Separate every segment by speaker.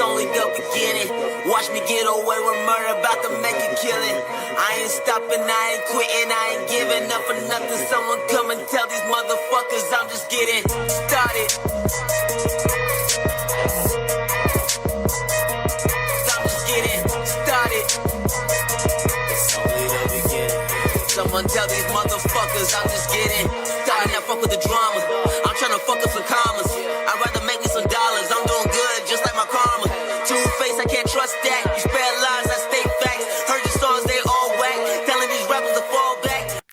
Speaker 1: only the beginning. Watch me get away with murder, about to make a killing. I ain't stopping, I ain't quitting, I ain't giving up for nothing. Someone come and tell these motherfuckers I'm just getting started. I'm just getting started. It's only the beginning. Someone tell these motherfuckers I'm just getting started. Now fuck with the drama. I'm trying to fuck up some commas. I'd rather make me some dollars. I'm doing good, just like my karma. Two-face, I can't trust that. You spread lies, I state facts. Heard your songs, they all whack. Telling these rappers to fall back.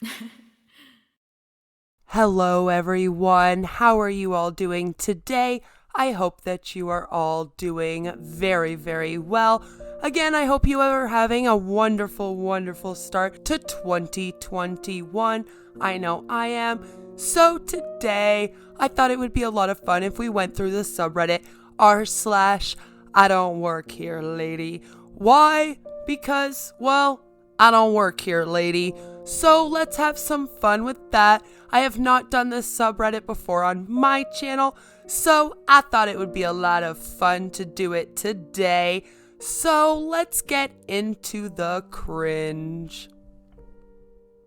Speaker 2: Hello everyone, how are you all doing today? I hope that you are all doing very, very well. Again, I hope you are having a wonderful, wonderful start to 2021. I know I am. So today, I thought it would be a lot of fun if we went through the subreddit r/IDontWorkHereLady. Why? Because, well, I don't work here, lady. So let's have some fun with that. I have not done this subreddit before on my channel, so I thought it would be a lot of fun to do it today. So let's get into the cringe.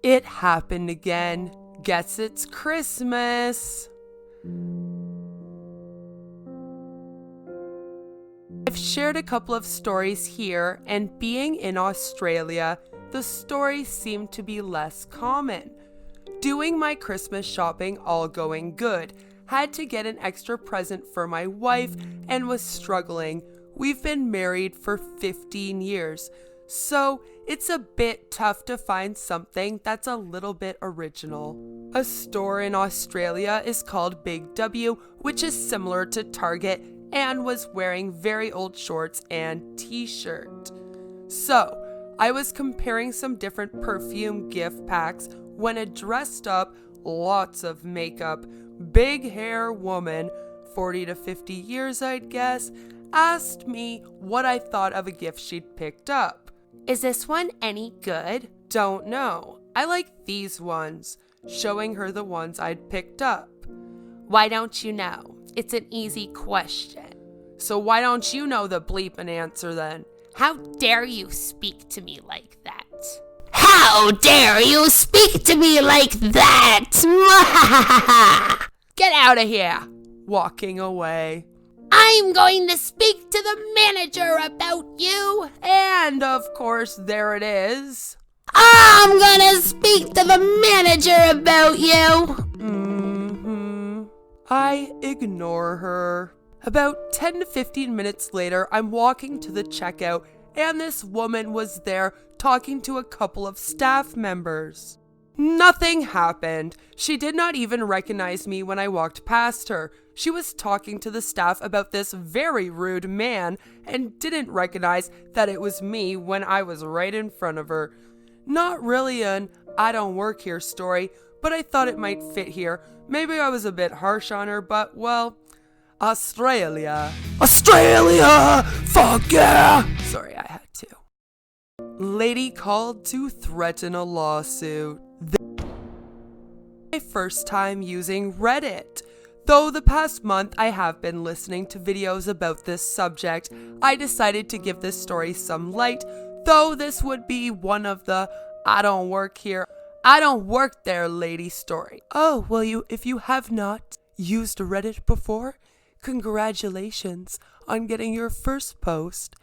Speaker 2: It happened again. Guess it's Christmas. I've shared a couple of stories here, and being in Australia, the stories seem to be less common. Doing my Christmas shopping, all going good. Had to get an extra present for my wife and was struggling. We've been married for 15 years, so it's a bit tough to find something that's a little bit original. A store in Australia is called Big W, which is similar to Target, and was wearing very old shorts and t-shirt. So, I was comparing some different perfume gift packs when a dressed up, lots of makeup, big hair woman, 40 to 50 years I'd guess, asked me what I thought of a gift she'd picked up. Is this one any good? Don't know. I like these ones, showing her the ones I'd picked up. Why don't you know? It's an easy question. So why don't you know the bleeping answer then? How dare you speak to me like that? How dare you speak to me like that? Get out of here! Walking away. I'm going to speak to the manager about you. And of course, there it is. I'm gonna speak to the manager about you. I ignore her. About 10 to 15 minutes later, I'm walking to the checkout, and this woman was there talking to a couple of staff members. Nothing happened. She did not even recognize me when I walked past her. She was talking to the staff about this very rude man and didn't recognize that it was me when I was right in front of her. Not really an I don't work here story, but I thought it might fit here. Maybe I was a bit harsh on her, but well, Australia. Australia! Fuck yeah! Sorry, I had to. Lady called to threaten a lawsuit. My first time using Reddit. Though the past month I have been listening to videos about this subject, I decided to give this story some light, though this would be one of the I don't work here, I don't work there lady story. Oh, well, if you have not used Reddit before, congratulations on getting your first post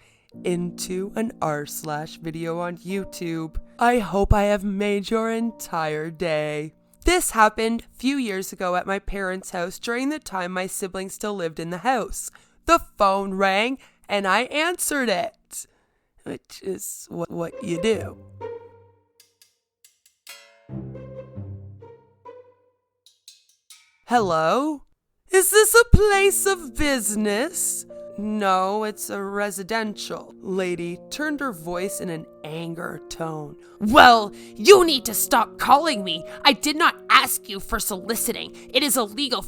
Speaker 2: into an r/video on YouTube. I hope I have made your entire day. This happened a few years ago at my parents' house during the time my siblings still lived in the house. The phone rang and I answered it, which is what you do. Hello? Is this a place of business? No, it's a residential. Lady turned her voice in an anger tone. Well, you need to stop calling me. I did not ask you for soliciting. It is illegal.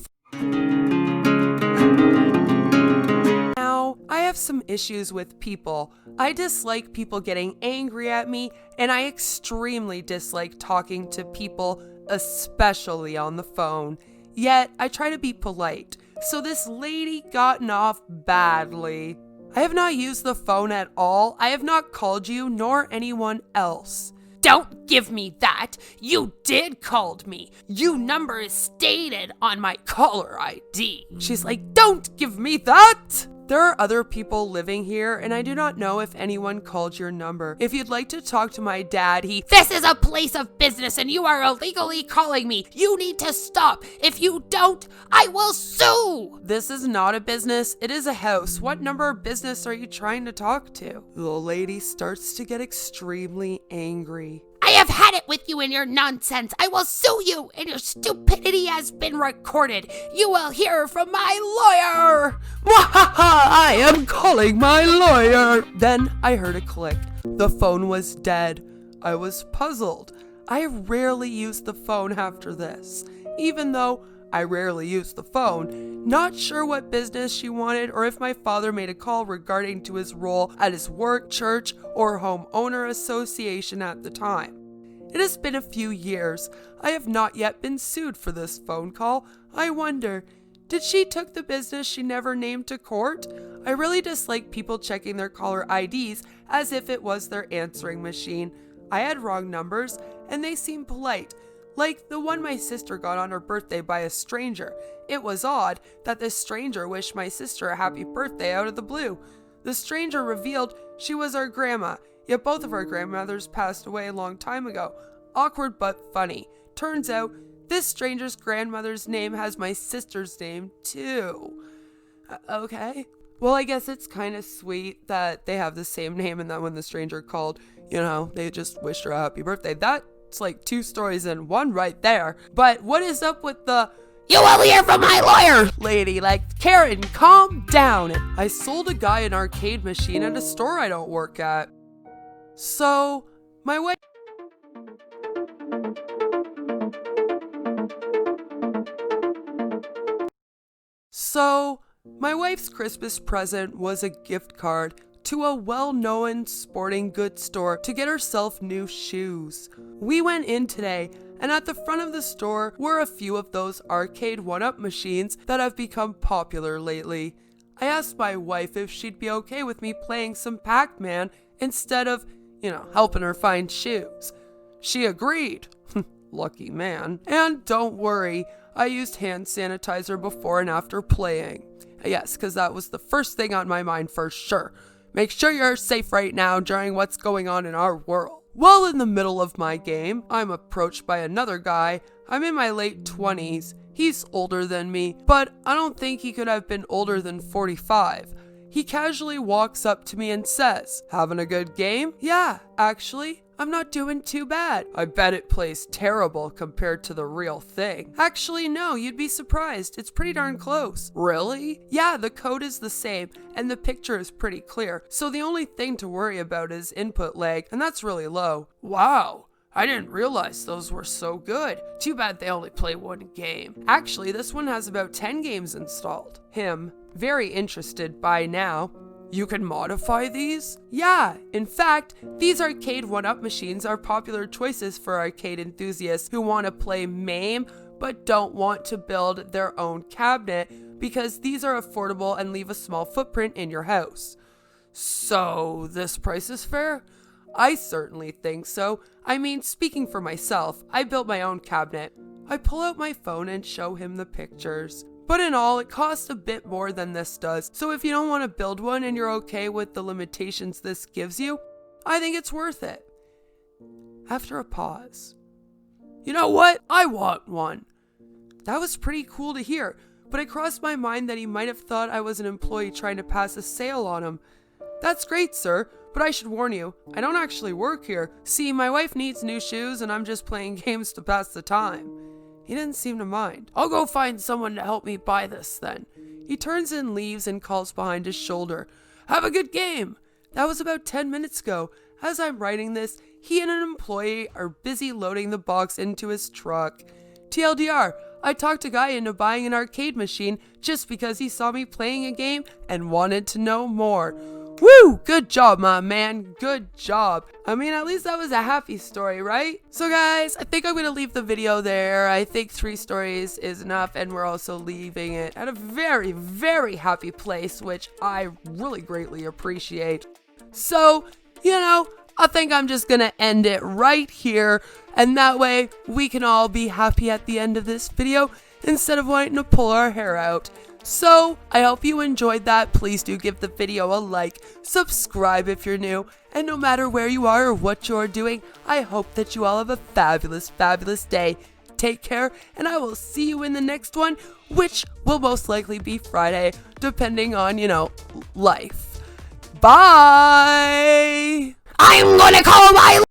Speaker 2: Now, I have some issues with people. I dislike people getting angry at me, and I extremely dislike talking to people, especially on the phone. Yet, I try to be polite. So this lady gotten off badly. I have not used the phone at all. I have not called you nor anyone else.
Speaker 3: Don't give me that. You did called me. You number is stated on my caller ID.
Speaker 2: She's like, don't give me that! There are other people living here, and I do not know if anyone called your number. If you'd like to talk to my dad,
Speaker 3: This is a place of business and you are illegally calling me. You need to stop. If you don't, I will sue.
Speaker 2: This is not a business, it is a house. What number of business are you trying to talk to? The lady starts to get extremely angry.
Speaker 3: I have had it with you and your nonsense. I will sue you, and your stupidity has been recorded. You will hear from my lawyer.
Speaker 2: Wahaha! I am calling my lawyer! Then I heard a click. The phone was dead. I was puzzled. I rarely use the phone after this. Even though I rarely use the phone, not sure what business she wanted or if my father made a call regarding to his role at his work, church, or homeowner association at the time. It has been a few years. I have not yet been sued for this phone call. I wonder, did she took the business she never named to court? I really dislike people checking their caller IDs as if it was their answering machine. I had wrong numbers and they seemed polite. Like the one my sister got on her birthday by a stranger. It was odd that this stranger wished my sister a happy birthday out of the blue. The stranger revealed she was our grandma, yet both of our grandmothers passed away a long time ago. Awkward but funny. Turns out, this stranger's grandmother's name has my sister's name too. Okay. Well, I guess it's kind of sweet that they have the same name and that when the stranger called, they just wished her a happy birthday. That's like 2 stories in one right there. But what is up with the
Speaker 3: You will hear from my lawyer
Speaker 2: lady? Like, Karen, calm down. I sold a guy an arcade machine at a store I don't work at. So, my wife's Christmas present was a gift card to a well-known sporting goods store to get herself new shoes. We went in today, and at the front of the store were a few of those arcade one-up machines that have become popular lately. I asked my wife if she'd be okay with me playing some Pac-Man instead of, helping her find shoes. She agreed. Lucky man. And don't worry, I used hand sanitizer before and after playing. Yes, because that was the first thing on my mind for sure. Make sure you're safe right now during what's going on in our world. Well, in the middle of my game, I'm approached by another guy. I'm in my late 20s. He's older than me, but I don't think he could have been older than 45. He casually walks up to me and says, "Having a good game?" "Yeah, actually, I'm not doing too bad." "I bet it plays terrible compared to the real thing." "Actually, no, you'd be surprised. It's pretty darn close." "Really?" "Yeah, the code is the same, and the picture is pretty clear, so the only thing to worry about is input lag, and that's really low." "Wow, I didn't realize those were so good. Too bad they only play one game." "Actually, this one has about 10 games installed." Him, very interested by now. "You can modify these?" "Yeah, in fact, these arcade one-up machines are popular choices for arcade enthusiasts who want to play MAME but don't want to build their own cabinet because these are affordable and leave a small footprint in your house." "So, this price is fair?" "I certainly think so. I mean, speaking for myself, I built my own cabinet." I pull out my phone and show him the pictures. But in all, it costs a bit more than this does, so if you don't want to build one and you're okay with the limitations this gives you, I think it's worth it. After a pause, "You know what? I want one." That was pretty cool to hear, but it crossed my mind that he might have thought I was an employee trying to pass a sale on him. "That's great, sir, but I should warn you, I don't actually work here. See, my wife needs new shoes and I'm just playing games to pass the time." He didn't seem to mind. "I'll go find someone to help me buy this then." He turns and leaves and calls behind his shoulder, "Have a good game." That was about 10 minutes ago. As I'm writing this, he and an employee are busy loading the box into his truck. TLDR, I talked a guy into buying an arcade machine just because he saw me playing a game and wanted to know more. Woo! Good job, my man. Good job. I mean, at least that was a happy story, right? So guys, I think I'm going to leave the video there. I think 3 stories is enough, and we're also leaving it at a very, very happy place, which I really greatly appreciate. So, you know, I think I'm just going to end it right here, and that way we can all be happy at the end of this video instead of wanting to pull our hair out. So, I hope you enjoyed that. Please do give the video a like, subscribe if you're new, and no matter where you are or what you're doing, I hope that you all have a fabulous, fabulous day. Take care, and I will see you in the next one, which will most likely be Friday, depending on, you know, life. Bye!
Speaker 3: I'm gonna call my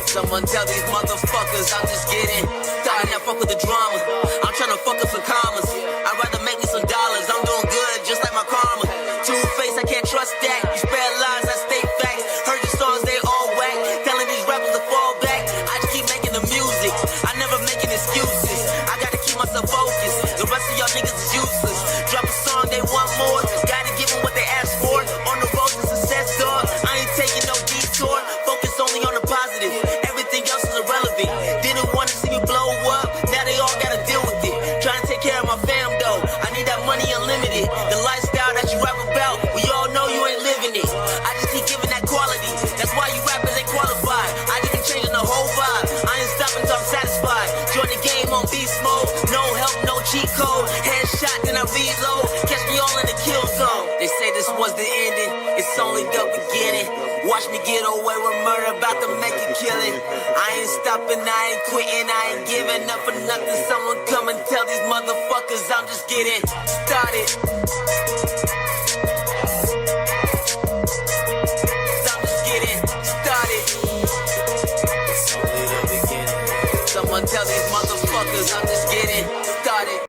Speaker 1: Someone tell these motherfuckers I'm just getting started. Now fuck with the drama. I'm trying to fuck up some commas. I'd rather make me some dollars. I'm doing good, just like my karma. Two-face, I can't trust that. You spread lies, I state facts. Heard your songs, they all whack. Telling these rappers to fall back. I just keep making the music. I never making excuses. I gotta keep myself focused. The rest of y'all niggas is useless. Drop a song, they want more. Gotta give them what they ask for. On the road to success, dog. I ain't taking no detour. Focus only on the positive. Everything else is irrelevant. Didn't want to see me blow up. Now they all gotta deal with it. Trying to take care of my fam though. I need that money unlimited. The lifestyle that you rap about, we all know you ain't living it. I just keep giving that quality. That's why you rappers ain't qualified. I just keep changing the whole vibe. I ain't stopping till I'm satisfied. Join the game on beast mode. No help, no cheat code. Headshot, then I reload. Catch me all in the kill zone. They say this was the ending. It's only the beginning. Watch me get away with murder, about to make a killing. I ain't stopping, I ain't quitting, I ain't giving up for nothing. Someone come and tell these motherfuckers I'm just getting started. I'm just getting started. It's only the beginning. Someone tell these motherfuckers I'm